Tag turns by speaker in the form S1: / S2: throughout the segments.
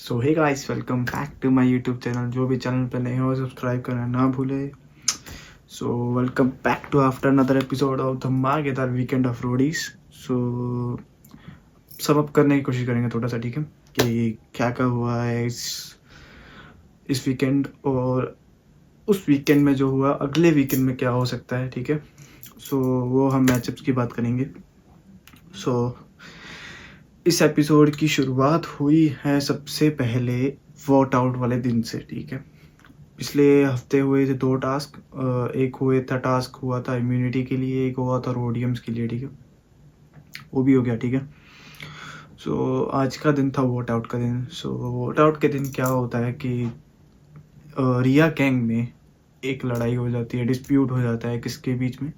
S1: So hey guys, welcome back to my YouTube channel. जो भी channel पर नए हो सब्सक्राइब करना ना भूले। So welcome back to after another episode of धमाकेदार weekend of Roadies. So sum up करने की कोशिश करेंगे थोड़ा सा, ठीक है, कि क्या क्या हुआ है इस वीकेंड, और उस वीकेंड में जो हुआ अगले वीकेंड में क्या हो सकता है, ठीक है। सो वो हम मैचअप्स की बात करेंगे। सो इस एपिसोड की शुरुआत हुई है सबसे पहले वॉट आउट वाले दिन से, ठीक है। पिछले हफ्ते हुए थे 2 टास्क। एक टास्क हुआ था इम्यूनिटी के लिए, एक हुआ था रोडियम्स के लिए, ठीक है, वो भी हो गया, ठीक है। सो आज का दिन था वोट आउट का दिन। सो वोट आउट के दिन क्या होता है कि रिया गैंग में एक लड़ाई हो जाती है, डिस्प्यूट हो जाता है किसके बीच में,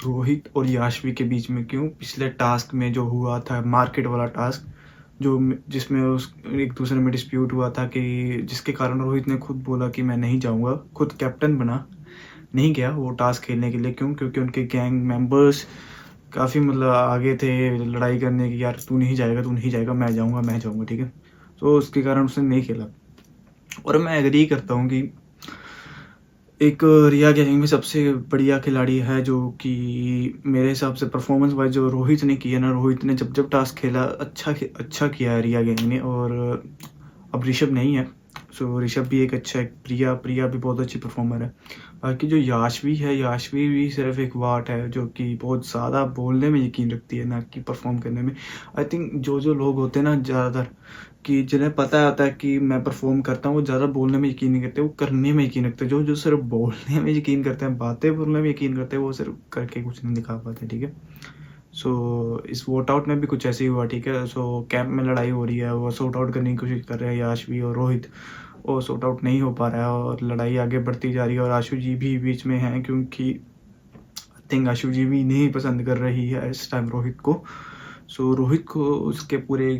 S1: रोहित और याशवी के बीच में। क्यों? पिछले टास्क में जो हुआ था मार्केट वाला टास्क, जिसमें उस एक दूसरे में डिस्प्यूट हुआ था, कि जिसके कारण रोहित ने खुद बोला कि मैं नहीं जाऊंगा, खुद कैप्टन बना, नहीं गया वो टास्क खेलने के लिए। क्यों? क्योंकि उनके गैंग मेंबर्स काफ़ी मतलब आगे थे लड़ाई करने की, यार तू नहीं जाएगा, तू नहीं जाएगा, मैं जाऊंगा, ठीक है। तो उसके कारण उसने नहीं खेला। और मैं एग्री करता हूँ कि एक रिया गैंग में सबसे बढ़िया खिलाड़ी है, जो कि मेरे हिसाब से परफॉर्मेंस वाइज जो रोहित ने किया ना, रोहित ने जब टास्क खेला अच्छा किया है रिया गैंग ने। और अब ऋषभ नहीं है, सो ऋषभ भी एक अच्छा है, प्रिया भी बहुत अच्छी परफॉर्मर है। बाकी जो याशवी है, याशवी भी सिर्फ एक वाट है जो कि बहुत ज़्यादा बोलने में यकीन रखती है, ना कि परफॉर्म करने में। आई थिंक जो लोग होते हैं ना ज़्यादातर, कि जिन्हें पता होता है कि मैं परफॉर्म करता हूँ, वो ज़्यादा बोलने में यकीन नहीं करते, वो करने में यकीन रखते हैं। जो सिर्फ बोलने में यकीन करते हैं, बातें बोलने में यकीन करते हैं, वो सिर्फ करके कुछ नहीं दिखा पाते, ठीक है। सो इस वोट आउट में भी कुछ ऐसे ही हुआ, ठीक है। सो कैंप में लड़ाई हो रही है, वो सॉर्ट आउट करने की कोशिश कर रहे हैं याशवी और रोहित, और सॉर्ट आउट नहीं हो पा रहा है और लड़ाई आगे बढ़ती जा रही है। और आशु जी भी बीच में हैं, क्योंकि आई थिंक आशु जी भी नहीं पसंद कर रही है इस टाइम रोहित को। सो रोहित को उसके पूरे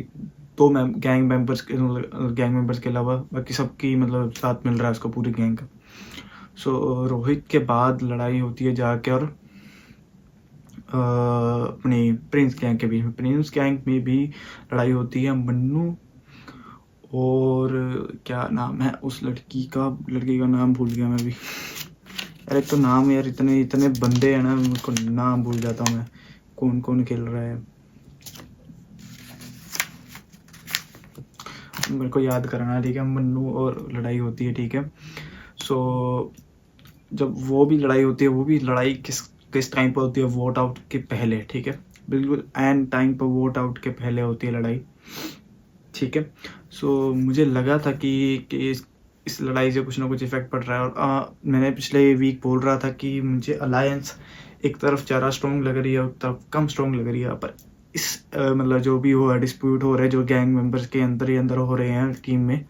S1: दो गैंग मेंबर्स के अलावा बाकी सबकी मतलब साथ मिल रहा है उसको, पूरी गैंग का। सो रोहित के बाद लड़ाई होती है जाके और अपनी प्रिंस गैंग के बीच में। प्रिंस गैंग में भी लड़ाई होती है मन्नू और क्या नाम है उस लड़की का नाम भूल गया मैं भी। यार एक तो नाम, यार इतने इतने बंदे हैं ना, उनको नाम भूल जाता हूँ मैं, कौन कौन खेल रहा है, मेरे को याद करना, ठीक है। मन्नू और लड़ाई होती है, ठीक है। सो जब वो भी लड़ाई होती है, वो भी लड़ाई किस टाइम पर होती है? वोट आउट के पहले, ठीक है, बिल्कुल एंड टाइम पर वोट आउट के पहले होती है लड़ाई, ठीक है। सो मुझे लगा था कि इस लड़ाई से कुछ ना कुछ इफेक्ट पड़ रहा है। और मैंने पिछले वीक बोल रहा था कि मुझे अलायंस एक तरफ ज़्यादा स्ट्रॉन्ग लग रही है, एक तरफ कम स्ट्रॉन्ग लग रही है। पर इस मतलब जो भी हो डिस्प्यूट हो रहे हैं, जो गैंग मेंबर्स के अंदर ही अंदर हो रहे हैं टीम में,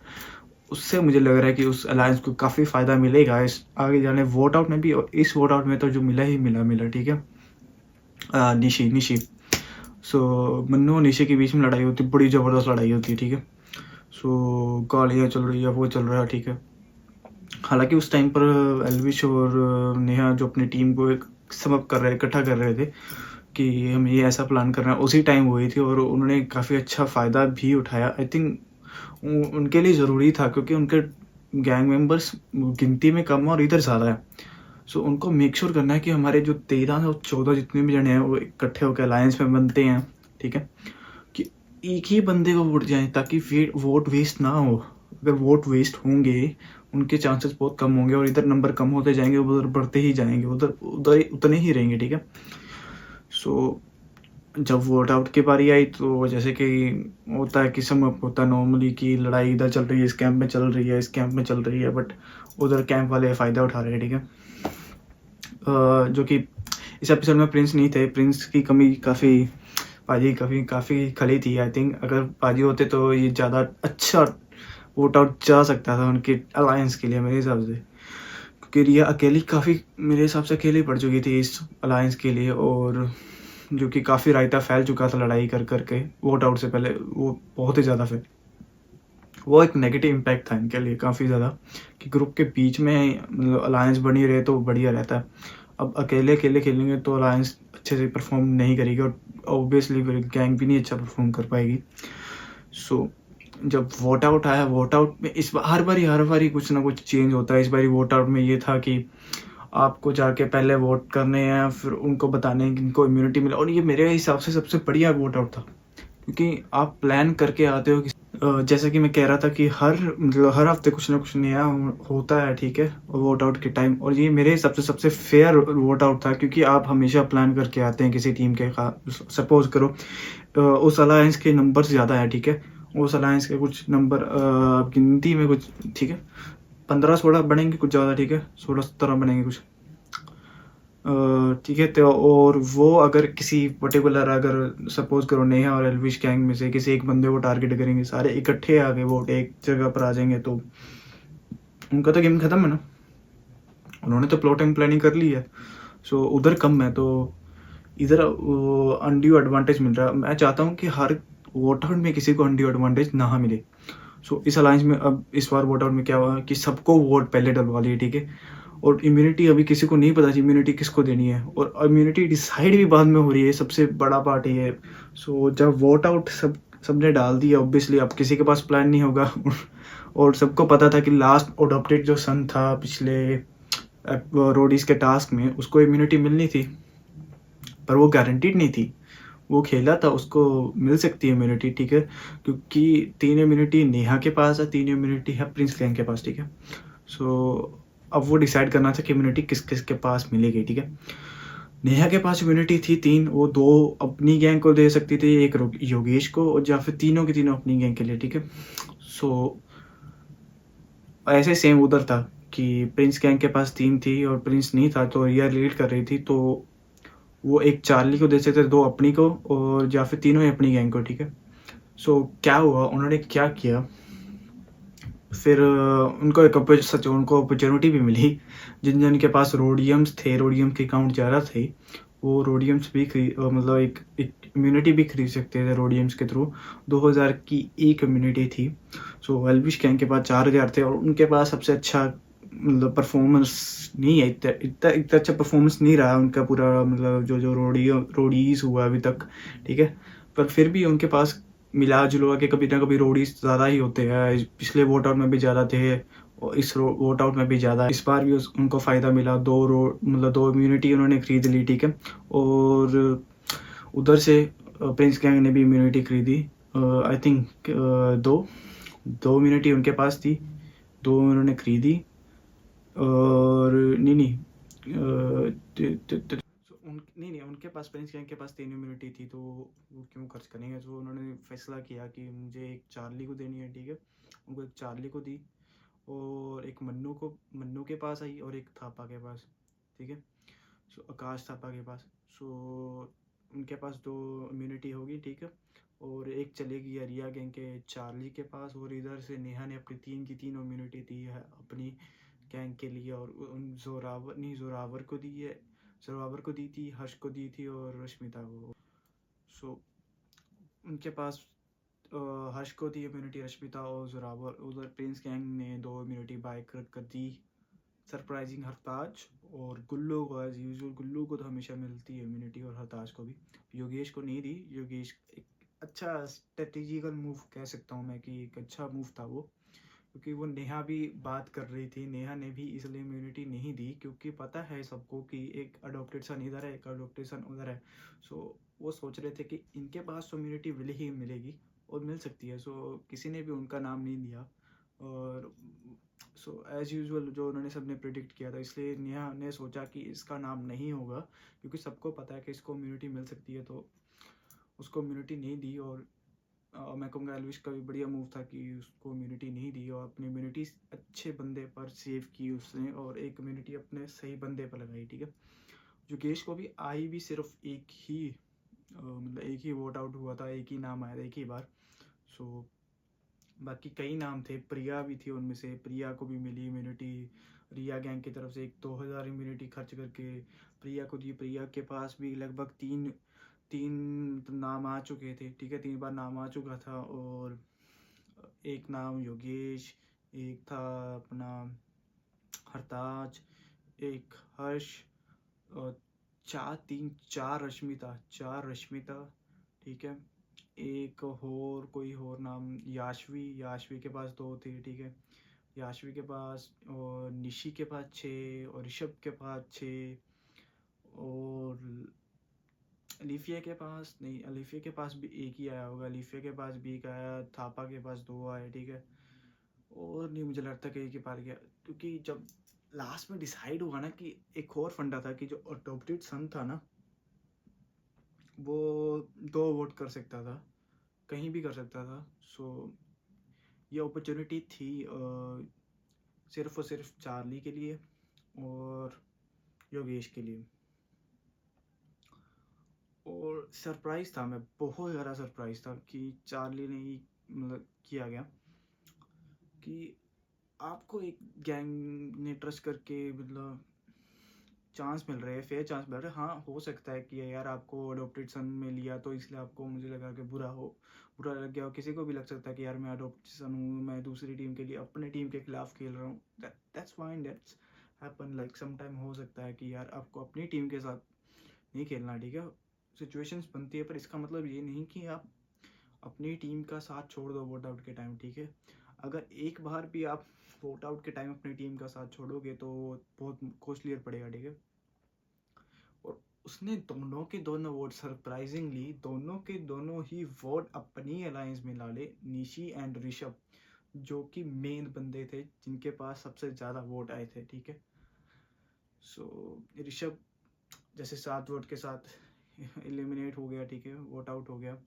S1: उससे मुझे लग रहा है कि उस अलायंस को काफ़ी फ़ायदा मिलेगा इस आगे जाने वोट आउट में भी। और इस वोट आउट में तो जो मिला ही मिला, ठीक है। निशी सो मन्नू और निशी के बीच में लड़ाई होती है, बड़ी ज़बरदस्त लड़ाई होती है, ठीक है। सो गालियाँ चल रही है, वो चल रहा है, ठीक है। हालांकि उस टाइम पर एल्विश और नेहा जो अपनी टीम को एक समअप कर रहे, इकट्ठा कर रहे थे कि हम ये ऐसा प्लान कर रहे हैं, उसी टाइम हुई थी और उन्होंने काफ़ी अच्छा फ़ायदा भी उठाया। आई थिंक उनके लिए ज़रूरी था, क्योंकि उनके गैंग मेंबर्स गिनती में कम और इधर ज़्यादा है। सो उनको मेक श्योर करना है कि हमारे जो 13 और 14 जितने भी जने हैं वो इकट्ठे होकर अलायंस में बनते हैं, ठीक है, कि एक ही बंदे को वोट जाए, ताकि फिर वोट वेस्ट ना हो। अगर वोट वेस्ट होंगे, उनके चांसेस बहुत कम होंगे और इधर नंबर कम होते जाएंगे, उधर बढ़ते ही जाएंगे, उधर उधर उतने ही रहेंगे, ठीक है। सो जब वोट आउट की बारी आई, तो जैसे कि होता है कि समअप होता है नॉर्मली, कि लड़ाई इधर चल रही है, इस कैंप में चल रही है, इस कैंप में चल रही है, बट उधर कैंप वाले फ़ायदा उठा रहे हैं, ठीक है। जो कि इस एपिसोड में प्रिंस नहीं थे, प्रिंस की कमी पाजी काफ़ी खली थी। आई थिंक अगर पाजी होते तो ये ज़्यादा अच्छा वोट आउट जा सकता था उनके अलायंस के लिए, मेरे हिसाब से, क्योंकि रिया अकेली काफ़ी मेरे हिसाब से अकेली पड़ चुकी थी इस अलायंस के लिए, और जो कि काफ़ी रायता फैल चुका था लड़ाई कर करके वोट आउट से पहले, वो बहुत ही ज़्यादा फैल, वो एक नेगेटिव इम्पैक्ट था इनके लिए काफ़ी ज़्यादा, कि ग्रुप के बीच में मतलब अलायंस बनी रहे तो बढ़िया रहता है। अब अकेले अकेले खेलेंगे तो अलायंस अच्छे से परफॉर्म नहीं करेगी और ऑब्वियसली गैंग भी नहीं अच्छा परफॉर्म कर पाएगी। सो जब वोट आउट आया, वोट आउट में इस बार हर बारी कुछ ना कुछ चेंज होता है। इस बारी वोट आउट में ये था कि आपको जाके पहले वोट करने हैं, फिर उनको बताने हैं कि इनको इम्यूनिटी मिला। और ये मेरे हिसाब से सबसे बढ़िया वोट आउट था, क्योंकि आप प्लान करके आते हो कि जैसा कि मैं कह रहा था कि हर हफ्ते कुछ ना कुछ नया होता है, ठीक है, वोट आउट के टाइम। और ये मेरे हिसाब से सबसे फेयर वोट आउट था, क्योंकि आप हमेशा प्लान करके आते हैं किसी टीम के। सपोज करो उस अलायंस के नंबर ज़्यादा है, ठीक है, उस अलायंस के कुछ नंबर गिनती में कुछ, ठीक है, 15-16 बनेंगे कुछ ज़्यादा, ठीक है, 16-17 बनेंगे कुछ, ठीक है। तो और वो अगर किसी पर्टिकुलर, अगर सपोज करो नेहा और एल्विश गैंग में से किसी एक बंदे को टारगेट करेंगे, सारे इकट्ठे आ गए वोट एक जगह पर आ जाएंगे, तो उनका तो गेम खत्म है ना, उन्होंने तो प्लॉटिंग प्लानिंग कर ली है। सो उधर कम है, तो इधर अनड्यू एडवांटेज मिल रहा है। मैं चाहता हूँ कि हर वोट आउट में किसी को अनड्यू एडवांटेज ना मिले। सो इस अलायंस में अब इस बार वोट आउट में क्या हुआ कि सबको वोट पहले डलवा लिए, ठीक है। और इम्यूनिटी अभी किसी को नहीं पता इम्यूनिटी किसको देनी है, और इम्यूनिटी डिसाइड भी बाद में हो रही है, सबसे बड़ा पार्ट ये है। सो जब वोट आउट सबने डाल दिया, ऑब्वियसली अब किसी के पास प्लान नहीं होगा और सबको पता था कि लास्ट अडॉप्टेड जो सन था पिछले रोडीज के टास्क में, उसको इम्यूनिटी मिलनी थी, पर वो गारंटीड नहीं थी। वो खेला था, उसको मिल सकती है इम्यूनिटी, ठीक है, क्योंकि 3 इम्यूनिटी नेहा के पास है, 3 इम्यूनिटी है प्रिंस गैंग के पास, ठीक है। सो अब वो डिसाइड करना था कि इम्यूनिटी किस किस के पास मिलेगी, ठीक है। नेहा के पास इम्यूनिटी थी 3, वो 2 अपनी गैंग को दे सकती थी, एक योगेश को, और या फिर तीनों की तीनों अपनी गैंग के लिए, ठीक है। सो ऐसे सेम उधर था कि प्रिंस गैंग के पास 3 थी और प्रिंस नहीं था, तो रिया लीड कर रही थी, तो वो एक चार्ली को दे सकते थे, 2 अपनी को, और या फिर तीनों ही अपनी गैंग को, ठीक है। सो क्या हुआ, उन्होंने क्या किया, फिर उनको उनको अपॉर्चुनिटी भी मिली। जिन जिन के पास रोडियम्स थे, रोडियम के काउंट ज़्यादा थे, वो रोडियम्स भी मतलब एक इम्यूनिटी भी खरीद सकते थे रोडियम्स के थ्रू। 2000 की एक इम्यूनिटी थी। सो एल्विश गैंग के पास 4000 थे, और उनके पास सबसे अच्छा मतलब परफॉर्मेंस नहीं है, इतना इतना इतना अच्छा परफॉर्मेंस नहीं रहा उनका पूरा, मतलब जो रोडीज हुआ अभी तक, ठीक है। पर फिर भी उनके पास मिला जुलवा के कभी ना कभी रोडीज ज़्यादा ही होते हैं। पिछले वोट आउट में भी ज़्यादा थे, और इस वोट आउट में भी ज़्यादा, इस बार भी उनको फ़ायदा मिला। 2 इम्यूनिटी उन्होंने खरीद ली, ठीक है। और उधर से प्रिंस गैंग ने भी इम्यूनिटी खरीदी, आई थिंक 2 इम्यूनिटी उनके पास थी, 2 उन्होंने खरीदी। और नहीं नहीं, उनके पास प्रिंस गैंग के पास 3 इम्यूनिटी थी, तो वो क्यों खर्च करेंगे। तो उन्होंने फैसला किया कि मुझे एक चार्ली को देनी है, ठीक है। उनको एक चार्ली को दी, और एक मन्नू के पास आई, और एक थापा के पास, ठीक है। सो आकाश थापा के पास। सो उनके पास 2 इम्यूनिटी होगी, ठीक है। और एक चलेगी रिया गैंग के चार्ली के पास, और इधर से नेहा ने अपनी 3 की 3 इम्यूनिटी दी है अपनी गैंग के लिए, और उन जोरावर को दी है, जोरावर को दी थी, हर्ष को दी थी, और रश्मिता को। सो उनके पास हर्ष को दी इम्यूनिटी, रश्मिता और जोरावर। उधर प्रिंस गैंग ने 2 इम्यूनिटी बाय कर दी, सरप्राइजिंग हरताज और गुल्लू को। एज यूजुअल गुल्लू को तो हमेशा मिलती है इम्यूनिटी, और हरताज को भी। योगेश को नहीं दी। योगेश एक अच्छा स्ट्रेटेजिकल मूव कह सकता हूँ मैं, कि एक अच्छा मूव था वो, क्योंकि वो नेहा भी बात कर रही थी, नेहा ने भी इसलिए इम्यूनिटी नहीं दी, क्योंकि पता है सबको कि एक अडोप्टेड सन इधर है, एक अडोप्टेड सन उधर है। सो वो सोच रहे थे कि इनके पास तो इम्यूनिटी ही मिलेगी, और मिल सकती है। सो किसी ने भी उनका नाम नहीं लिया, और सो एज यूजुअल जो उन्होंने सबने प्रिडिक्ट किया था, इसलिए नेहा ने सोचा कि इसका नाम नहीं होगा, क्योंकि सबको पता है कि इसको इम्यूनिटी मिल सकती है, तो उसको इम्यूनिटी नहीं दी। और मैं कहूँगा एल्विश का भी बढ़िया मूव था कि उसको इम्यूनिटी नहीं दी, और अपनी इम्यूनिटी अच्छे बंदे पर सेव की उसने, और एक इम्यूनिटी अपने सही बंदे पर लगाई, ठीक है। योगेश को भी आई भी सिर्फ एक ही मतलब एक ही वोट आउट हुआ था, एक ही नाम आया था एक ही बार। सो बाकी कई नाम थे, प्रिया भी थी उनमें से, प्रिया को भी मिली इम्यूनिटी रिया गैंग की तरफ से। एक 2000 इम्यूनिटी खर्च करके प्रिया को दी। प्रिया के पास भी लगभग तीन तीन नाम आ चुके थे, ठीक है, 3 बार नाम आ चुका था। और एक नाम योगेश, एक था अपना हरताज, एक हर्ष, और 4 रश्मिता, ठीक है। एक और कोई और नाम, याशवी के पास 2 थे, ठीक है। याशवी के पास, और निशी के पास 6, और ऋषभ के पास 6, और अलीफिया के पास नहीं, अलीफिया के पास भी एक ही आया होगा, अलीफिया के पास भी एक आया, थापा के पास 2 आए, ठीक है। और नहीं, मुझे लगता कि एक ही पार गया, क्योंकि जब लास्ट में डिसाइड हुआ ना कि एक और फंडा था कि जो अडॉप्टेड सन था ना, वो 2 वोट कर सकता था, कहीं भी कर सकता था। सो ये अपॉर्चुनिटी थी सिर्फ और सिर्फ चार्ली के लिए और योगेश के लिए। और सरप्राइज था, मैं बहुत ज़्यादा सरप्राइज था कि चार्ली ने ही मतलब किया गया, कि आपको एक गैंग ने ट्रस्ट करके मतलब चांस मिल रहा है, फेयर चांस मिल रहा है। हाँ, हो सकता है कि यार आपको अडोप्टेड सन में लिया तो इसलिए आपको, मुझे लगा कि बुरा लग गया, और किसी को भी लग सकता है कि यार मैं अडोप्टेड सन हूँ, मैं दूसरी टीम के लिए, अपने टीम के खिलाफ खेल रहा हूँ। That's fine, that's happen, like some time हो सकता है कि यार आपको अपनी टीम के साथ नहीं खेलना, ठीक है। सिचुएशंस बनती है, पर इसका मतलब ये नहीं कि आप अपनी टीम का साथ छोड़ दो वोट आउट के टाइम, ठीक है। अगर एक बार भी आप वोट आउट के टाइम अपनी टीम का साथ छोड़ोगे तो बहुत कॉस्टलियर पड़ेगा, ठीक है। और उसने दोनों के दोनों वोट, सरप्राइजिंगली दोनों के दोनों ही वोट अपनी अलायंस में ला निशी एंड ऋषभ, जो कि मेन बंदे थे जिनके पास सबसे ज़्यादा वोट आए थे, ठीक है। सो ऋषभ जैसे 7 वोट के साथ एलिमिनेट हो गया, ठीक है, वोट आउट हो गया।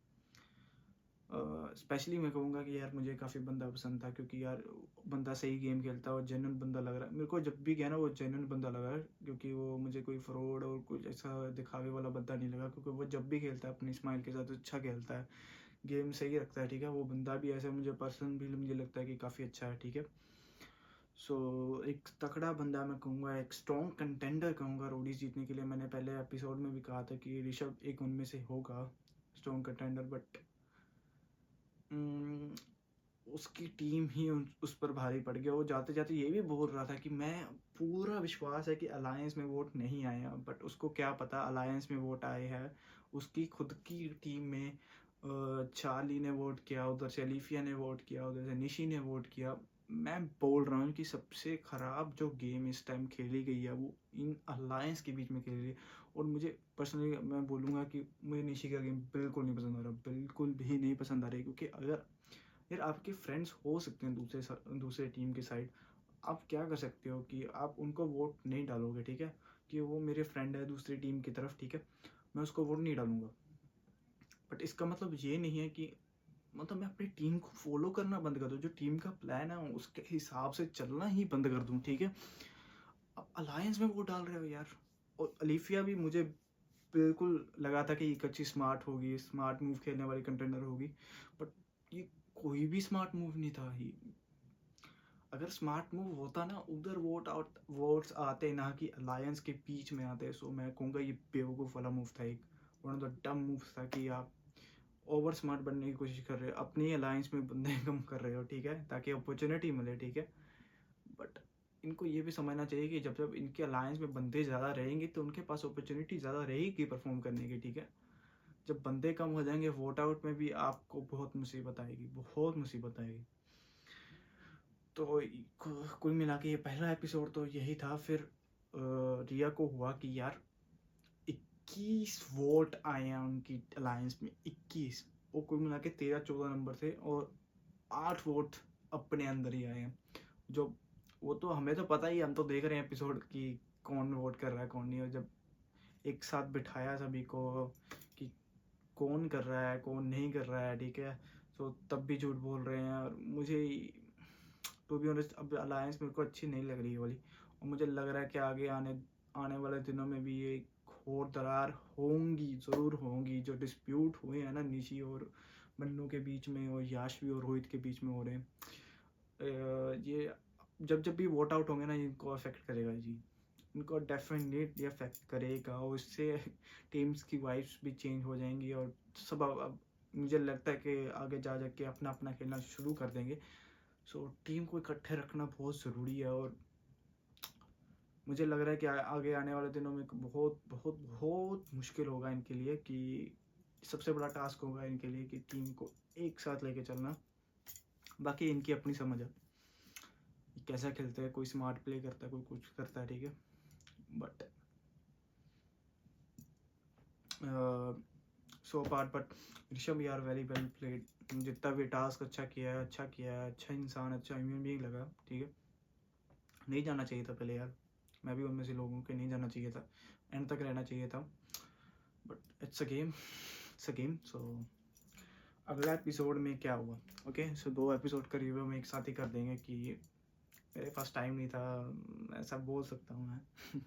S1: स्पेशली मैं कहूँगा कि यार मुझे काफ़ी बंदा पसंद था, क्योंकि यार बंदा सही गेम खेलता है और जेन्युइन बंदा लग रहा है मेरे को, जब भी गया ना वो जेन्युइन बंदा लगा है, क्योंकि वो मुझे कोई फ्रॉड और कुछ ऐसा दिखावे वाला बंदा नहीं लगा, क्योंकि वो जब भी खेलता है अपनी स्माइल के साथ अच्छा खेलता है, गेम सही रखता है, ठीक है। वो बंदा भी ऐसे मुझे पर्सन भी मुझे लगता है कि काफ़ी अच्छा है, ठीक है। सो एक तगड़ा बंदा मैं कहूँगा, एक स्ट्रॉन्ग कंटेंडर कहूँगा रोडीज जीतने के लिए। मैंने पहले एपिसोड में भी कहा था कि ऋषभ एक उनमें से होगा स्ट्रॉन्ग कंटेंडर, बट उसकी टीम ही उस पर भारी पड़ गया। वो जाते जाते ये भी बोल रहा था कि मैं पूरा विश्वास है कि अलायंस में वोट नहीं आया, बट उसको क्या पता अलायंस में वोट आए हैं। उसकी खुद की टीम में चार्ली ने वोट किया, उधर से अलीफिया ने वोट किया, उधर से निशी ने वोट किया। मैं बोल रहा हूँ कि सबसे ख़राब जो गेम इस टाइम खेली गई है वो इन अलायंस के बीच में खेली गई है। और मुझे पर्सनली मैं बोलूँगा कि मुझे निशी का गेम बिल्कुल नहीं पसंद आ रहा, बिल्कुल भी नहीं पसंद आ रही, क्योंकि अगर यार आपके फ्रेंड्स हो सकते हैं दूसरे टीम के साइड, आप क्या कर सकते हो कि आप उनको वोट नहीं डालोगे, ठीक है, कि वो मेरे फ्रेंड है दूसरी टीम की तरफ, ठीक है, मैं उसको वोट नहीं डालूंगा। बट इसका मतलब ये नहीं है कि मतलब मैं अपनी टीम को फॉलो करना बंद कर दूँ, जो टीम का प्लान है उसके हिसाब से चलना ही बंद कर दूँ, ठीक है। अब अलायंस में वोट डाल रहे हो यार। और अलीफिया भी मुझे बिल्कुल लगा था कि एक अच्छी स्मार्ट होगी, स्मार्ट मूव खेलने वाली कंटेंडर होगी, बट ये कोई भी स्मार्ट मूव नहीं था ही। अगर स्मार्ट मूव होता ना, उधर वोट्स आते ना कि अलायंस के बीच में आते, सो मैं कहूँगा ये बेवकूफ़ वाला मूव था, एक वन ऑफ द डम मूव था कि आप ओवर स्मार्ट बनने की कोशिश कर रहे हो, अपनी अलायंस में बंदे कम कर रहे हो, ठीक है, ताकि अपॉर्चुनिटी मिले, ठीक है। बट इनको ये भी समझना चाहिए कि जब जब इनके अलायंस में बंदे ज़्यादा रहेंगे तो उनके पास अपॉर्चुनिटी ज़्यादा रहेगी परफॉर्म करने की, ठीक है। जब बंदे कम हो जाएंगे वोट आउट में भी आपको बहुत मुसीबत आएगी, बहुत मुसीबत आएगी। तो कुल मिला के ये पहला एपिसोड तो यही था। फिर रिया को हुआ कि यार 21 वोट आए हैं उनकी अलायंस में, 21। वो कुल मिला के 13-14 नंबर थे, और 8 वोट अपने अंदर ही आए हैं। जो वो तो हमें तो पता ही, हम तो देख रहे हैं एपिसोड कि कौन वोट कर रहा है कौन नहीं, और जब एक साथ बिठाया सभी को कि कौन कर रहा है कौन नहीं कर रहा है, ठीक है, तो तब भी झूठ बोल रहे हैं। और मुझे टू बी ऑनेस्ट अब अलायंस मेरे को अच्छी नहीं लग रही है वाली, और मुझे लग रहा है कि आगे आने आने वाले दिनों में भी ये घोर दरार होंगी, ज़रूर होंगी। जो डिस्प्यूट हुए हैं ना निशी और मन्नू के बीच में, और याशवी और रोहित के बीच में हो रहे हैं, ये जब जब भी वोट आउट होंगे ना, इनको अफेक्ट करेगा जी, इनको डेफिनेटली अफेक्ट करेगा, और इससे टीम्स की वाइब्स भी चेंज हो जाएंगी, और सब अब मुझे लगता है कि आगे जा जा के अपना अपना खेलना शुरू कर देंगे। सो टीम को इकट्ठे रखना बहुत ज़रूरी है, और मुझे लग रहा है कि आगे आने वाले दिनों में बहुत बहुत बहुत मुश्किल होगा इनके लिए कि सबसे बड़ा टास्क होगा इनके लिए कि टीम को एक साथ लेके चलना। बाकी इनकी अपनी समझ है, कैसा खेलते हैं, कोई स्मार्ट प्ले करता है, कोई कुछ करता है, ठीक है। But so part but Rishabh यार वेरी वेल प्लेड, जितना भी टास्क अच्छा किया है, अच्छा इंसान, अच्छा ह्यूमन बीइंग लगा, ठीक है। नहीं जाना चाहिए था पहले यार, मैं भी उनमें से लोगों के नहीं जाना चाहिए था, एंड तक रहना चाहिए था, बट इट्स अ गेम। सो अगला एपिसोड में क्या हुआ, ओके। सो 2 एपिसोड का रिव्यू हम एक साथ ही कर देंगे कि मेरे पास टाइम नहीं था, ऐसा बोल सकता हूँ मैं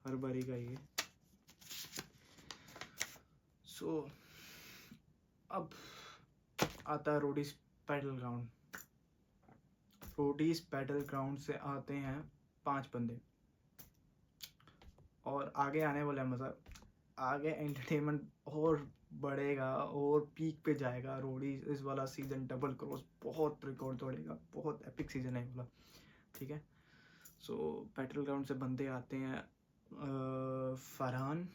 S1: हर बारी का ये। सो अब आता है Roadies battle ground. Roadies battle ground से आते हैं 5 बंदे, और आगे आने वाला मज़ा, आगे एंटरटेनमेंट और बढ़ेगा और पीक पे जाएगा। रोडीज इस वाला सीजन डबल क्रॉस बहुत रिकॉर्ड तोड़ेगा, बहुत एपिक सीजन है वाला, ठीक है। सो बैटल ग्राउंड से बंदे आते हैं फरहान,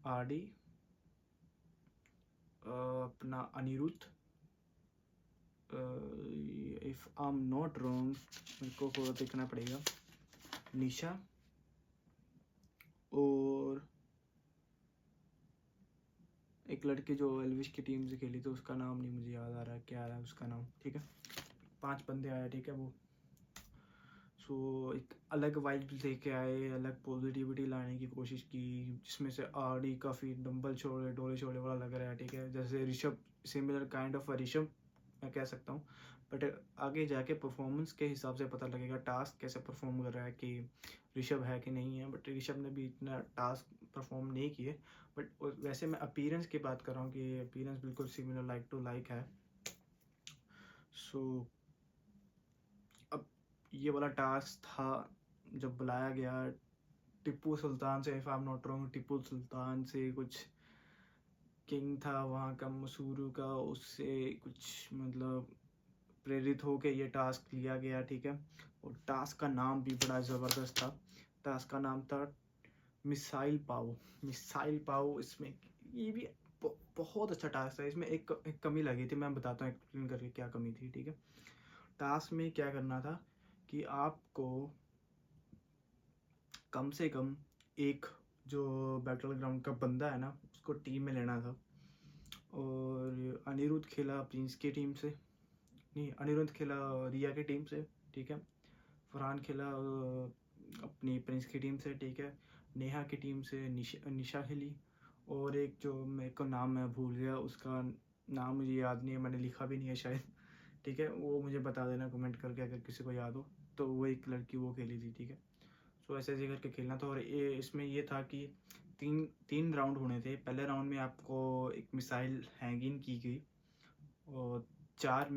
S1: आरडी, अपना Aniruddh, if I am not wrong, मेरे को पूरा देखना पड़ेगा, निशा, और एक लड़की जो एलविश की टीम से खेली थी, उसका नाम नहीं मुझे याद आ रहा है, क्या है उसका नाम, ठीक है। 5 बंदे आए, ठीक है वो। सो एक अलग वाइब लेके आए, अलग पॉजिटिविटी लाने की कोशिश की, जिसमें से आरडी काफ़ी डंबल छोड़े डोले छोड़े वाला लग रहा है, ठीक है। जैसे Rishabh, similar kind of Rishabh मैं कह सकता हूँ, बट आगे जाके परफॉर्मेंस के हिसाब से पता लगेगा टास्क कैसे परफॉर्म कर रहा है कि ऋषभ है कि नहीं है। बट ऋषभ ने भी इतना टास्क परफॉर्म नहीं किए, बट वैसे मैं अपीयरेंस की बात कर रहा हूँ कि अपीयरेंस बिल्कुल सिमिलर, लाइक टू लाइक है। सो अब ये वाला टास्क था जब बुलाया गया टिप्पू सुल्तान से, if I am not wrong, Tipu Sultan से कुछ किंग था वहाँ का मसूरू का, उससे कुछ मतलब प्रेरित होकर ये टास्क लिया गया, ठीक है। और टास्क का नाम भी बड़ा ज़बरदस्त था, टास्क का नाम था मिसाइल पाओ। इसमें ये भी बहुत अच्छा टास्क था। इसमें एक कमी लगी थी, मैं बताता हूँ एक्सप्लेन करके क्या कमी थी, ठीक है। टास्क में क्या करना था कि आपको कम से कम एक जो बैटल ग्राउंड का बंदा है ना, उसको टीम में लेना था। और अनिरुद्ध खेला प्रिंस की टीम से, नहीं अनिरुद्ध खेला रिया की टीम से, ठीक है। फरहान खेला अपनी प्रिंस की टीम से, ठीक है। नेहा की टीम से निशा खेली, और एक जो मेरे को नाम मैं भूल गया, उसका नाम मुझे याद नहीं है, मैंने लिखा भी नहीं है शायद, ठीक है। वो मुझे बता देना कमेंट करके अगर किसी को याद हो। तो वो एक लड़की वो खेली थी, ठीक है। सो ऐसे ऐसे करके खेलना था। और ये इसमें ये था कि तीन राउंड होने थे। पहले राउंड में आपको एक मिसाइल हैंग इन की गई, और चार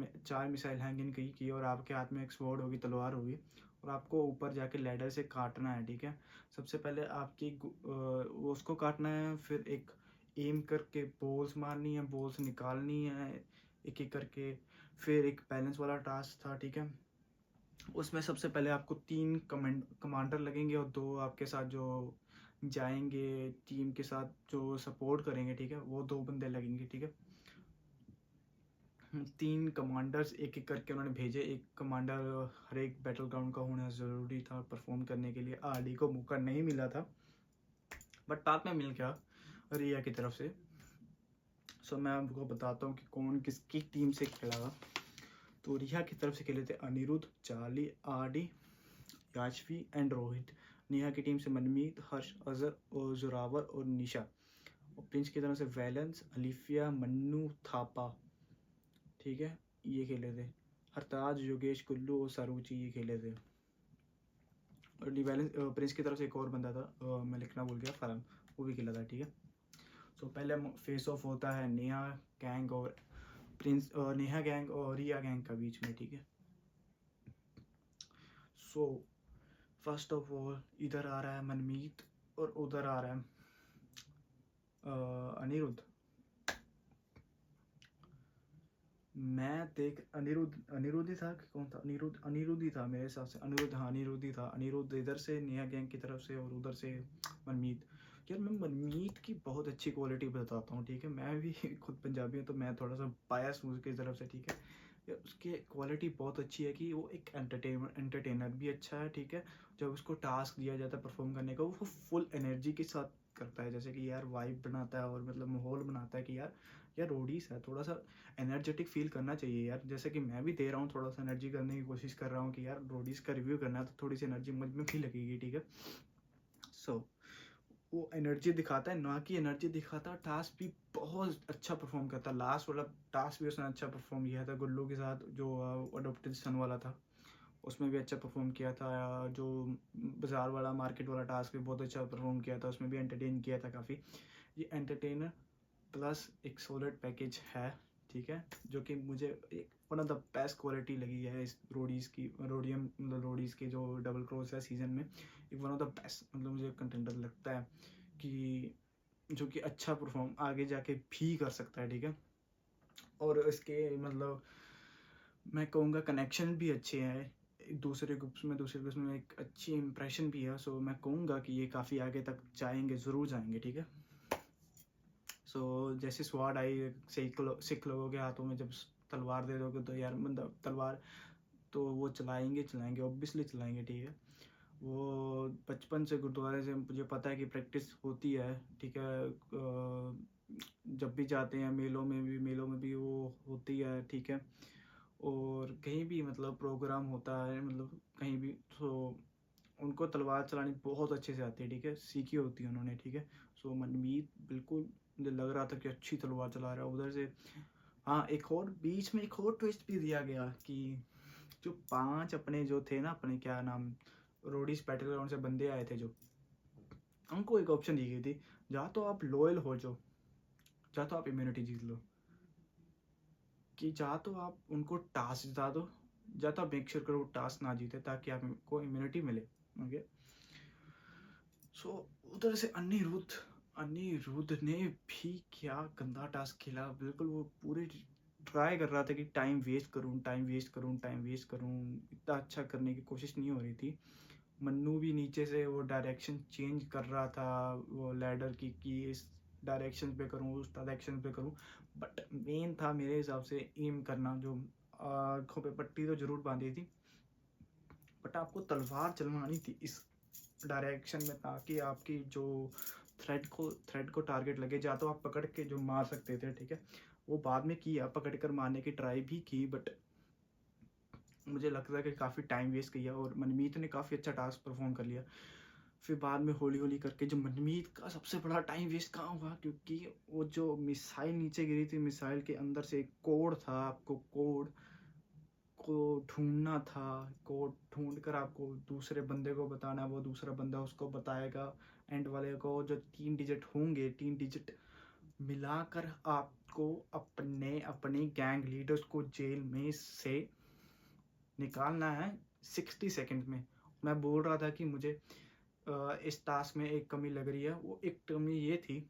S1: मिसाइल हैंग इन की, और आपके हाथ में एक स्वॉर्ड होगी, तलवार होगी, और आपको ऊपर जाके लैडर से काटना है, ठीक है। सबसे पहले आपकी वो उसको काटना है, फिर एक एम करके बॉल्स मारनी है, बॉल्स निकालनी है एक एक करके। फिर एक बैलेंस वाला टास्क था, ठीक है। उसमें सबसे पहले आपको 3 कमांडर लगेंगे, और 2 आपके साथ जो जाएंगे टीम के साथ जो सपोर्ट करेंगे, ठीक है, वो 2 बंदे लगेंगे, ठीक है। 3 कमांडर्स एक एक करके उन्होंने भेजे। एक कमांडर हर एक बैटल ग्राउंड का होना ज़रूरी था परफॉर्म करने के लिए। आरडी को मौका नहीं मिला था, बट बाद में मिल गया रिया की तरफ से। सो मैं आपको बताता हूँ कि कौन किसकी टीम से खेला था। तो रिया की तरफ से खेले थे Aniruddh, Charlie, RD, Yashvi and Rohit. Neha की टीम से मनमीत, हर्ष, अजहर और जोरावर और निशा। और प्रिंस की तरफ से वैलेंस, अलिफिया, मन्नू, थापा, ठीक है, ये खेले थे। हरताज, योगेश, कुल्लू और सरूची ये खेले थे। और वैलेंस प्रिंस की तरफ से एक और बंदा था, मैं लिखना भूल गया, फरहान, वो भी खेला था, ठीक है। सो पहले फेस ऑफ होता है नेहा गैंग और प्रिंस, नेहा गैंग और रिया गैंग का बीच में, ठीक है। सो फर्स्ट ऑफ ऑल इधर आ रहा है मनमीत, और उधर आ रहा है अनिरुद्ध। मैं देख अनिरुद्ध ही था कि कौन था, अनिरुद्ध ही था मेरे हिसाब से, अनिरुद्ध, हाँ अनिरुद्ध ही था। अनिरुद्ध इधर से नेहा गैंग की तरफ से, और उधर से मनमीत। यार मैं मनमीत की बहुत अच्छी क्वालिटी बताता हूँ, ठीक है। मैं भी खुद पंजाबी हूँ तो मैं थोड़ा सा बायस हूँ उसकी तरफ से, ठीक है। यार उसकी क्वालिटी बहुत अच्छी है कि वो एक एंटरटेनर भी अच्छा है, ठीक है। जब उसको टास्क दिया जाता है परफॉर्म करने का, वो फुल एनर्जी के साथ करता है, जैसे कि यार वाइब बनाता है और मतलब माहौल बनाता है कि यार रोडीज है, थोड़ा सा एनर्जेटिक फील करना चाहिए यार। जैसे कि मैं भी दे रहा हूँ, थोड़ा सा एनर्जी करने की कोशिश कर रहा हूँ कि यार रोडीज का रिव्यू करना है तो थोड़ी सी एनर्जी मुझ में भी लगेगी, ठीक है। सो वो एनर्जी दिखाता है, ना कि एनर्जी दिखाता है। टास्क भी बहुत अच्छा परफॉर्म करता है। लास्ट वाला टास्क भी उसने अच्छा परफॉर्म किया था गुल्लू के साथ, जो अडोप्टेड सन वाला था, उसमें भी अच्छा परफॉर्म किया था। जो बाजार वाला मार्केट वाला टास्क भी बहुत अच्छा परफॉर्म किया था, उसमें भी एंटरटेन किया था काफ़ी। ये एंटरटेनर प्लस एक सॉलिड पैकेज है, ठीक है, जो कि मुझे एक one of the best quality लगी है इस रोडीज़ की, रोडियम मतलब रोडीज़ के जो डबल क्रॉस है सीज़न में, एक वन ऑफ द बेस्ट मतलब मुझे कंटेंडर लगता है कि जो कि अच्छा परफॉर्म आगे जाके भी कर सकता है, ठीक है। और इसके मतलब मैं कहूँगा कनेक्शन भी अच्छे हैं दूसरे ग्रुप्स में एक अच्छी इंप्रेशन भी है। सो मैं कहूँगा कि ये काफ़ी आगे तक जाएंगे, ज़रूर जाएंगे, ठीक है। सो जैसे स्वाड आई सिख लोगों के हाथों में, जब तलवार दे दोगे तो यार मतलब तलवार तो वो चलाएंगे ऑब्वियसली चलाएंगे, ठीक है। वो बचपन से गुरुद्वारे से मुझे पता है कि प्रैक्टिस होती है, ठीक है। जब भी जाते हैं मेलों में भी वो होती है, ठीक है। और कहीं भी मतलब प्रोग्राम होता है, मतलब कहीं भी, तो उनको तलवार चलानी बहुत अच्छे से आती है, ठीक है, सीखी होती है उन्होंने, ठीक है। सो मनमीत बिल्कुल मुझे लग रहा था कि अच्छी तलवार चला रहा है उधर से। हाँ, एक और बीच में एक और ट्विस्ट भी दिया गया कि जो 5 अपने जो थे ना, अपने क्या नाम, रोडीज बैटल ग्राउंड से बंदे आए थे जो, उनको एक ऑप्शन दी गई थी, या तो आप लॉयल हो जाओ, या तो आप इम्यूनिटी जीत लो, कि या तो आप उनको टास्क जिता दो, या तो आप मेक श्योर करो वो टास्क ना जीते ताकि आपको इम्यूनिटी मिले, ओके। सो उधर से अनिरुद्ध ने भी क्या गंदा टास्क खेला, बिल्कुल वो पूरे ट्राई कर रहा था कि टाइम वेस्ट करूं, इतना अच्छा करने की कोशिश नहीं हो रही थी। मन्नू भी नीचे से वो डायरेक्शन चेंज कर रहा था वो लैडर की, कि इस डायरेक्शन पे करूं, उस डायरेक्शन पे करूं, बट मेन था मेरे हिसाब से एम करना, जो आँखों पे पट्टी तो जरूर बांधी थी, बट आपको तलवार चलवानी थी इस डायरेक्शन में, ताकि आपकी जो थ्रेड को टारगेट लगे, या तो आप पकड़ के जो मार सकते थे, ठीक है। वो बाद में किया, पकड़ कर मारने की ट्राई भी की, बट मुझे लगता है कि काफ़ी टाइम वेस्ट किया और मनमीत ने काफ़ी अच्छा टास्क परफॉर्म कर लिया। फिर बाद में हौली हौली करके जो मनमीत का सबसे बड़ा टाइम वेस्ट कहाँ हुआ, क्योंकि वो जो मिसाइल नीचे गिरी थी, मिसाइल के अंदर से एक कोड था, आपको कोड को ढूंढना था, कोड ढूंढ कर आपको दूसरे बंदे को बताना, वो दूसरा बंदा उसको बताएगा, एंड वाले को जो 3 डिजिट होंगे, 3 डिजिट मिलाकर आपको अपने गैंग लीडर्स को जेल में से निकालना है 60 सेकंड में। मैं बोल रहा था कि मुझे इस टास्क में एक कमी लग रही है, वो एक कमी ये थी,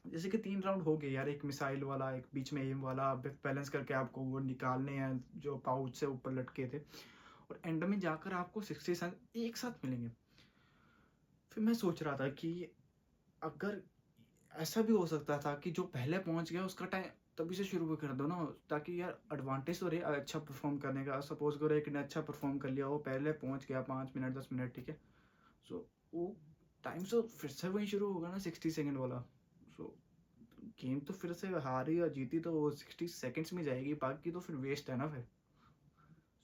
S1: जैसे कि 3 राउंड हो गए यार, एक मिसाइल वाला, एक बीच में एम वाला, बैलेंस करके आपको वो निकालने हैं जो पाउच से ऊपर लटके थे, और एंड में जाकर आपको 60 सेकंड एक साथ मिलेंगे। फिर मैं सोच रहा था कि अगर ऐसा भी हो सकता था कि जो पहले पहुंच गया उसका टाइम तभी से शुरू भी कर दो ना, ताकि यार एडवांटेज तो रहे अच्छा परफॉर्म करने का। सपोज करो एक ने अच्छा परफॉर्म कर लिया, वो पहले पहुंच गया 5 मिनट 10 मिनट, ठीक है। सो वो टाइम से फिर से वही शुरू होगा ना 60 सेकंड वाला। सो गेम तो फिर से हारी या जीती तो वो 60 सेकंड्स में जाएगी, बाकी तो फिर वेस्ट है ना फिर।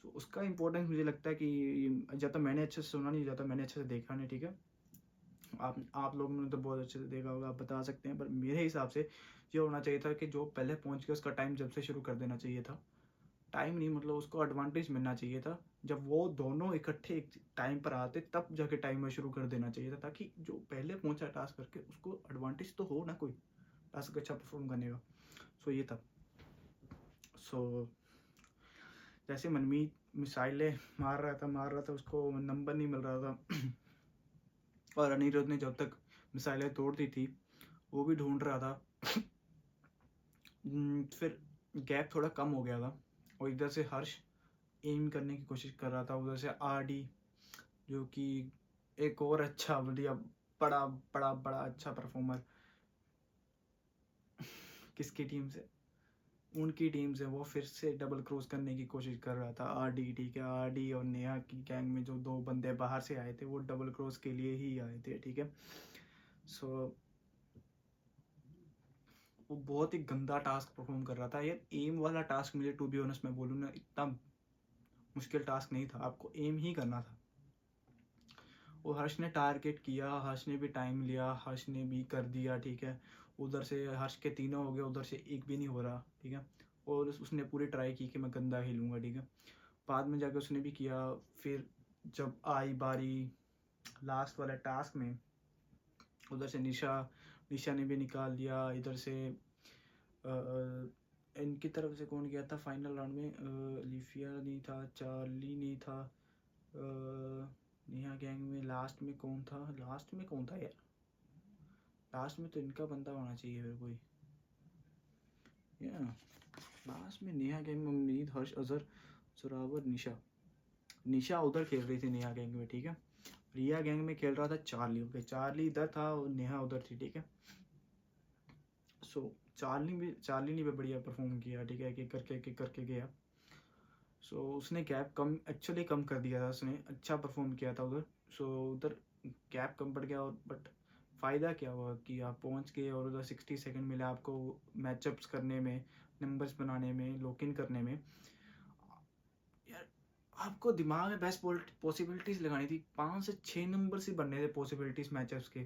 S1: सो उसका इंपॉर्टेंस मुझे लगता है कि ज़्यादा मैंने अच्छे से सुना नहीं, ज़्यादा मैंने अच्छे से देखा नहीं, ठीक है। आप लोगों ने तो बहुत अच्छे से देखा होगा, आप बता सकते हैं, पर मेरे हिसाब से ये होना चाहिए था कि जो पहले पहुंच गया उसका टाइम जब से शुरू कर देना चाहिए था। टाइम नहीं, मतलब उसको एडवांटेज मिलना चाहिए था, जब वो दोनों इकट्ठे एक टाइम पर आते तब जाके टाइमर शुरू कर देना चाहिए था, ताकि जो पहले पहुंचा टास्क करके उसको एडवांटेज तो हो ना कोई टास्क अच्छा परफॉर्म करने का। सो ये था। सो जैसे मनमीत मिसाइलें मार रहा था, उसको नंबर नहीं मिल रहा था और अनिरुद्ध ने जब तक मिसाइलें तोड़ दी थी वो भी ढूंढ रहा था। फिर गैप थोड़ा कम हो गया था, और इधर से हर्ष एम करने की कोशिश कर रहा था, उधर से आर डी, जो कि एक और अच्छा बढ़िया बड़ा बड़ा बड़ा अच्छा परफॉर्मर किसकी टीम से, उनकी टीम से वो फिर से डबल क्रॉस करने की कोशिश कर रहा था। आरडी, ठीक है, आरडी और नेहा की गैंग में जो 2 बंदे बाहर से आए थे वो डबल क्रॉस के लिए ही आए थे, ठीक है। सो वो बहुत ही गंदा टास्क परफॉर्म कर रहा था यार। एम वाला टास्क मुझे टू बी ऑनेस्ट मैं बोलूँ ना, इतना मुश्किल टास्क नहीं था, आपको एम ही करना था। वो हर्ष ने टारगेट किया, हर्ष ने भी टाइम लिया, हर्ष ने भी कर दिया, ठीक है। उधर से हर्ष के 3 हो गए, उधर से एक भी नहीं हो रहा, ठीक है। और उसने पूरी ट्राई की कि मैं गंदा खेलूँगा, ठीक है। बाद में जाके उसने भी किया। फिर जब आई बारी लास्ट वाला टास्क में, उधर से निशा ने भी निकाल दिया। इधर से इनकी तरफ से कौन गया था फाइनल राउंड में, लिफिया नहीं था, चार्ली नहीं था, नेहा गैंग में लास्ट में कौन था, यार लास्ट में तो इनका बंदा होना चाहिए फिर कोई, या लास्ट में नेहा गैंग में उम्मीद, हर्ष, अजहर, जोरावर, निशा उधर खेल रही थी नेहा गैंग में, ठीक है। रिया गैंग में खेल रहा था चार्ली, ओके, चार्ली इधर था और नेहा उधर थी, ठीक है। सो चार्ली ने भी बढ़िया परफॉर्म किया, ठीक है, एक करके गया। सो उसने गैप कम कर दिया था, उसने अच्छा परफॉर्म किया था उधर। सो उधर गैप कम पड़ गया, और बट फ़ायदा क्या हुआ कि आप पहुंच गए और उधर 60 सेकंड मिला आपको मैचअप्स करने में, नंबर्स बनाने में, लॉक इन करने में। यार आपको दिमाग में बेस्ट पॉसिबिलिटीज़ लगानी थी। 5 से 6 नंबर से बनने थे पॉसिबिलिटीज़ मैचअप्स के।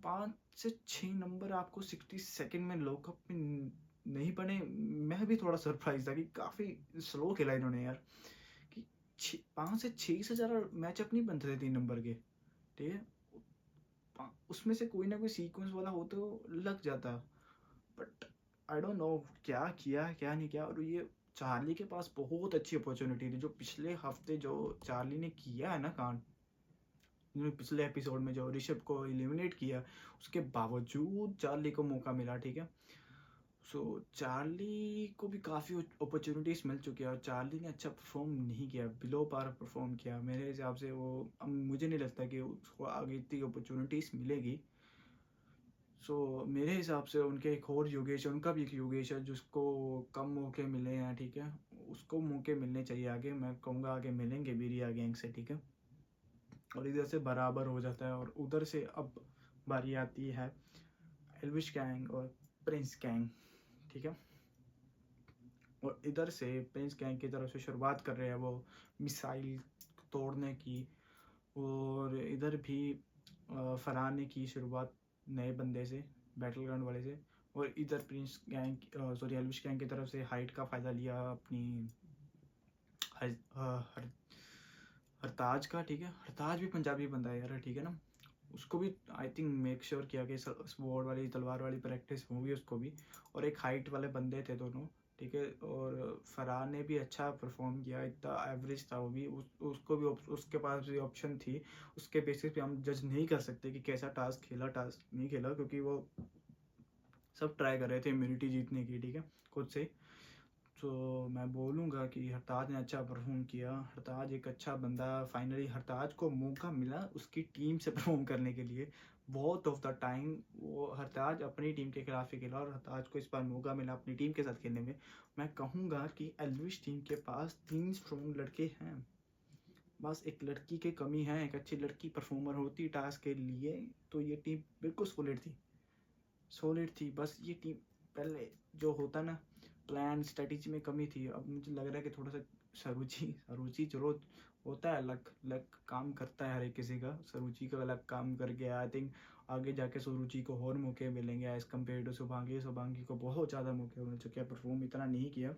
S1: 5 से 6 नंबर आपको 60 सेकंड में लॉकअप में नहीं बने। मैं भी थोड़ा सरप्राइज था कि काफ़ी स्लो खेला इन्होंने यार, कि 5 से 6 से ज़्यादा मैचअप नहीं बनते थे 3 नंबर के, ठीक है। उसमें से कोई ना कोई सीक्वेंस वाला हो तो लग जाता, बट आई डोंट नो क्या किया क्या नहीं किया। और ये चार्ली के पास बहुत अच्छी अपॉर्चुनिटी थी, जो पिछले हफ्ते जो चार्ली ने किया है ना कांड, पिछले एपिसोड में जो ऋषभ को एलिमिनेट किया, उसके बावजूद चार्ली को मौका मिला, ठीक है। सो चार्ली को भी काफ़ी अपॉर्चुनिटीज मिल चुकी है और चार्ली ने अच्छा परफॉर्म नहीं किया, बिलो पार परफॉर्म किया मेरे हिसाब से। वो अब मुझे नहीं लगता कि उसको आगे इतनी अपॉर्चुनिटीज मिलेगी। सो मेरे हिसाब से उनके एक और योगेश है, उनका भी एक योगेश है जिसको कम मौके मिले हैं, ठीक है। उसको मौके मिलने चाहिए आगे, मैं कहूँगा आगे मिलेंगे भी रिया गैंग से, ठीक है। और इधर से बराबर हो जाता है। और उधर से अब बारी आती है एल्विश गैंग और प्रिंस गैंग, ठीक है। और इधर से प्रिंस गैंग की तरफ से शुरुआत कर रहे हैं वो मिसाइल तोड़ने की, और इधर भी फरहान ने की शुरुआत नए बंदे से, बैटल ग्राउंड वाले से। और इधर प्रिंस गैंग एल्विश गैंग की तरफ से हाइट का फ़ायदा लिया अपनी हरताज का, ठीक है। हरताज भी पंजाबी बंदा है यार, ठीक है ना। उसको भी आई थिंक मेक श्योर किया कि स्वॉर्ड वाली तलवार वाली प्रैक्टिस होगी उसको भी। और एक हाइट वाले बंदे थे दोनों, ठीक है। और फरहान ने भी अच्छा परफॉर्म किया, इतना एवरेज था वो भी। उसको भी उसके पास भी ऑप्शन थी, उसके बेसिस पे हम जज नहीं कर सकते कि कैसा टास्क खेला टास्क नहीं खेला, क्योंकि वो सब ट्राई कर रहे थे इम्यूनिटी जीतने की, ठीक है, खुद से। तो मैं बोलूँगा कि हरताज ने अच्छा परफॉर्म किया। हरताज एक अच्छा बंदा, फाइनली हरताज को मौका मिला उसकी टीम से परफॉर्म करने के लिए। बहुत ऑफ द टाइम वो हरताज अपनी टीम के खिलाफ ही खेला, और हरताज को इस बार मौका मिला अपनी टीम के साथ खेलने में। मैं कहूँगा कि एल्विश टीम के पास 3 स्ट्रॉन्ग लड़के हैं, बस एक लड़की की कमी है। एक अच्छी लड़की परफॉर्मर होती टास्क के लिए तो ये टीम बिल्कुल सॉलिड थी। बस ये टीम पहले जो होता ना, प्लान स्ट्रेटेजी में कमी थी। अब मुझे लग रहा है कि थोड़ा सा सरुचि चलो होता है, लक काम करता है हर एक किसी का। सरुचि का अलग काम कर गया, आई थिंक आगे जाके सरुचि को और मौके मिलेंगे एज कम्पेयर टू शुभांगी को बहुत ज़्यादा मौके मिल चुके हैं, परफॉर्म इतना नहीं किया।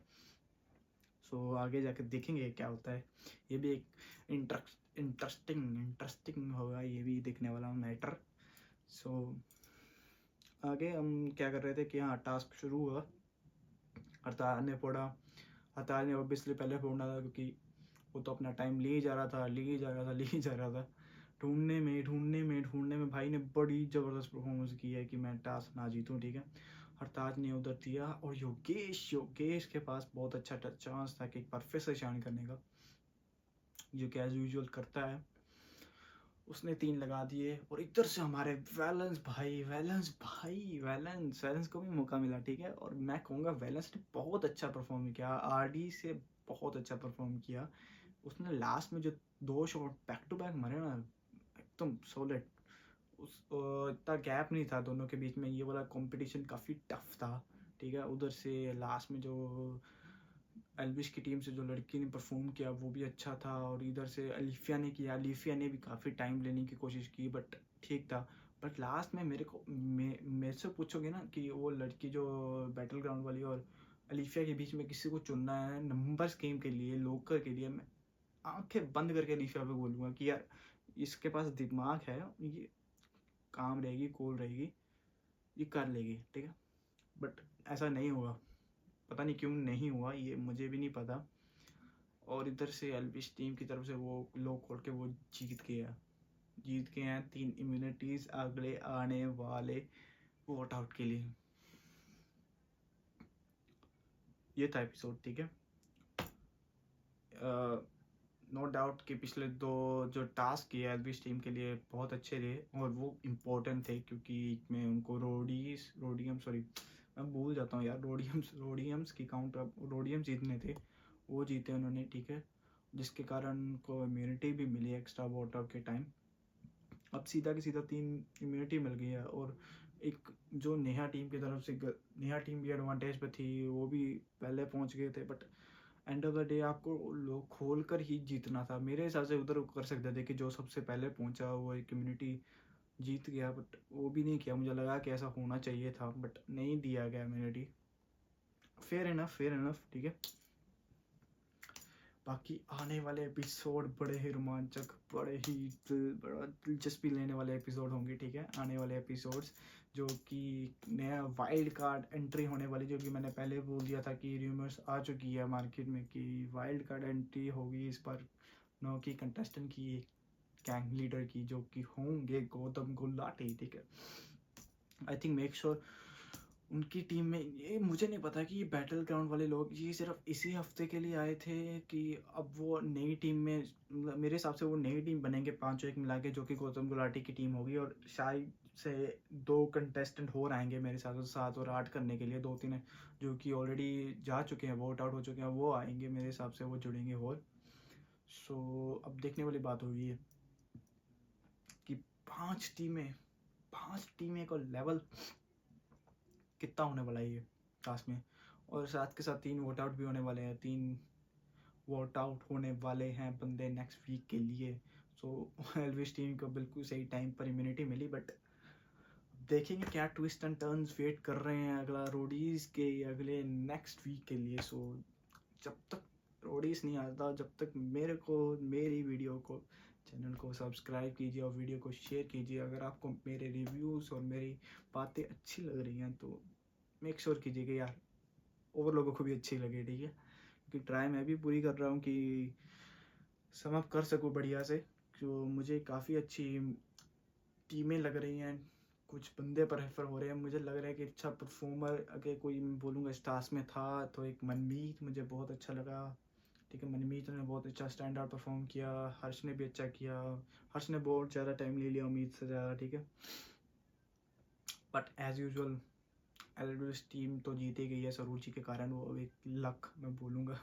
S1: सो आगे जाके देखेंगे क्या होता है। ये भी एक इंटरेस्टिंग होगा, ये भी देखने वाला मैटर। सो आगे हम क्या कर रहे थे कि हाँ टास्क शुरू हुआ, हरताज ने फोड़ा। हरताज ने ऑब्वियसली पहले फोड़ना था, क्योंकि वो तो अपना टाइम ले ही जा रहा था। ढूंढने में भाई ने बड़ी ज़बरदस्त परफॉर्मेंस की है कि मैं टास्क ना जीतूँ, ठीक है। हरताज ने उधर दिया, और योगेश के पास बहुत अच्छा चांस था कि एक बार फिर से शाइन करने का, जो कि एज यूजुअल करता है। उसने 3 लगा दिए और इधर से हमारे वैलेंस को भी मौका मिला, ठीक है। और मैं कहूँगा वैलेंस ने बहुत अच्छा परफॉर्म किया, आरडी से बहुत अच्छा परफॉर्म किया। उसने लास्ट में जो 2 शॉट बैक टू बैक मारे ना, एकदम सॉलिड। इतना गैप नहीं था दोनों के बीच में, ये वाला कंपटीशन काफ़ी टफ था, ठीक है। उधर से लास्ट में जो एल्विश की टीम से जो लड़की ने परफॉर्म किया वो भी अच्छा था, और इधर से अलीफिया ने किया, अलीफिया ने भी काफ़ी टाइम लेने की कोशिश की बट ठीक था। बट लास्ट में मेरे से पूछोगे ना कि वो लड़की जो बैटल ग्राउंड वाली और अलीफिया के बीच में किसी को चुनना है नंबर्स गेम के लिए, लोकर के लिए, मैं आंखें बंद करके अलीफिया पे बोलूँगा कि यार इसके पास दिमाग है, ये काम रहेगी, कूल रहेगी, ये कर लेगी, ठीक है। बट ऐसा नहीं हुआ, पता नहीं क्यों नहीं हुआ, ये मुझे भी नहीं पता। और इधर से एल्विश टीम की तरफ से वो लो खोल के वो जीत गए हैं 3 इम्यूनिटीज अगले आने वाले वोट आउट के लिए। ये था एपिसोड, ठीक है। नो डाउट कि पिछले 2 जो टास्क किए एल्विश टीम के लिए बहुत अच्छे थे और वो इम्पोर्टेंट थे, क्योंकि मैं उनको मैं भूल जाता हूँ यार, रोडियम्स की काउंट, अब रोडियम जीतने थे, वो जीते उन्होंने, ठीक है। जिसके कारण उनको इम्यूनिटी भी मिली एक्स्ट्रा वोट आउट के टाइम। अब सीधा की सीधा 3 इम्यूनिटी मिल गई है। और एक जो नेहा टीम की तरफ से, नेहा टीम भी एडवांटेज पे थी, वो भी पहले पहुंच गए थे, but end of the day आपको लोग खोल कर ही जीतना था मेरे हिसाब से। उधर कर सकते थे कि जो सबसे पहले पहुंचा वो एक कम्युनिटी जीत गया, बट वो भी नहीं किया। मुझे लगा कि ऐसा होना चाहिए था बट नहीं दिया गया इम्यूनिटी। फेयर इनफ, ठीक है। बाकी आने वाले एपिसोड बड़े ही रोमांचक, बड़ा दिलचस्पी लेने वाले एपिसोड होंगे, ठीक है। आने वाले एपिसोड्स जो कि नया वाइल्ड कार्ड एंट्री होने वाली, जो कि मैंने पहले बोल दिया था कि रूमर्स आ चुकी है मार्केट में कि वाइल्ड कार्ड एंट्री होगी इस बार, नो की कंटेस्टेंट की, गैंग लीडर की, जो कि होंगे गौतम गुलाटी, ठीक है। आई थिंक मेक श्योर उनकी टीम में, ये मुझे नहीं पता कि ये बैटल ग्राउंड वाले लोग ये सिर्फ इसी हफ्ते के लिए आए थे कि अब वो नई टीम में, मेरे हिसाब से वो नई टीम बनेंगे 5 एक मिला के, जो कि गौतम गुलाटी की टीम होगी। और शायद से 2 कंटेस्टेंट और आएंगे मेरे हिसाब से 7 और 8 करने के लिए, 2-3 जो कि ऑलरेडी जा चुके हैं, वोट आउट हो चुके हैं, वो आएंगे मेरे हिसाब से, वो जुड़ेंगे। और सो अब देखने वाली बात हुई है कि 5 टीमें का लेवल कितना होने वाला है ये टास्क में। और साथ के साथ 3 वोट आउट भी होने वाले हैं, 3 वोट आउट होने वाले हैं बंदे नेक्स्ट वीक के लिए। सो एल्विश टीम को बिल्कुल सही टाइम पर इम्यूनिटी मिली, बट देखेंगे क्या ट्विस्ट एंड टर्न्स वेट कर रहे हैं अगला रोडीज के अगले नेक्स्ट वीक के लिए। सो जब तक रोडीज नहीं आता, जब तक मेरी वीडियो को, चैनल को सब्सक्राइब कीजिए और वीडियो को शेयर कीजिए। अगर आपको मेरे रिव्यूज़ और मेरी बातें अच्छी लग रही हैं तो मेक श्योर कीजिए कि यार और लोगों को भी अच्छी लगे, ठीक है। क्योंकि ट्राई मैं भी पूरी कर रहा हूँ कि सम अप कर सकूँ बढ़िया से। जो मुझे काफ़ी अच्छी टीमें लग रही हैं, कुछ बंदे प्रेफर हो रहे हैं, मुझे लग रहा है कि अच्छा परफॉर्मर अगर कोई मैं बोलूँगा इस टास्क में था तो एक मनमीत मुझे बहुत अच्छा लगा, ठीक है। मनमीत ने बहुत अच्छा स्टैंड आउट परफॉर्म किया, हर्ष ने भी अच्छा किया, हर्ष ने बहुत ज़्यादा टाइम ले लिया उम्मीद से ज़्यादा, ठीक है। But as usual Elvish team तो जीती गई है सरूचि के कारण, वो एक लक मैं बोलूँगा।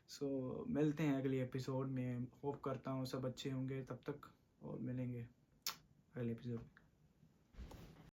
S1: सो मिलते हैं अगले एपिसोड में, होप करता हूँ सब अच्छे होंगे तब तक, और मिलेंगे अगले एपिसोड।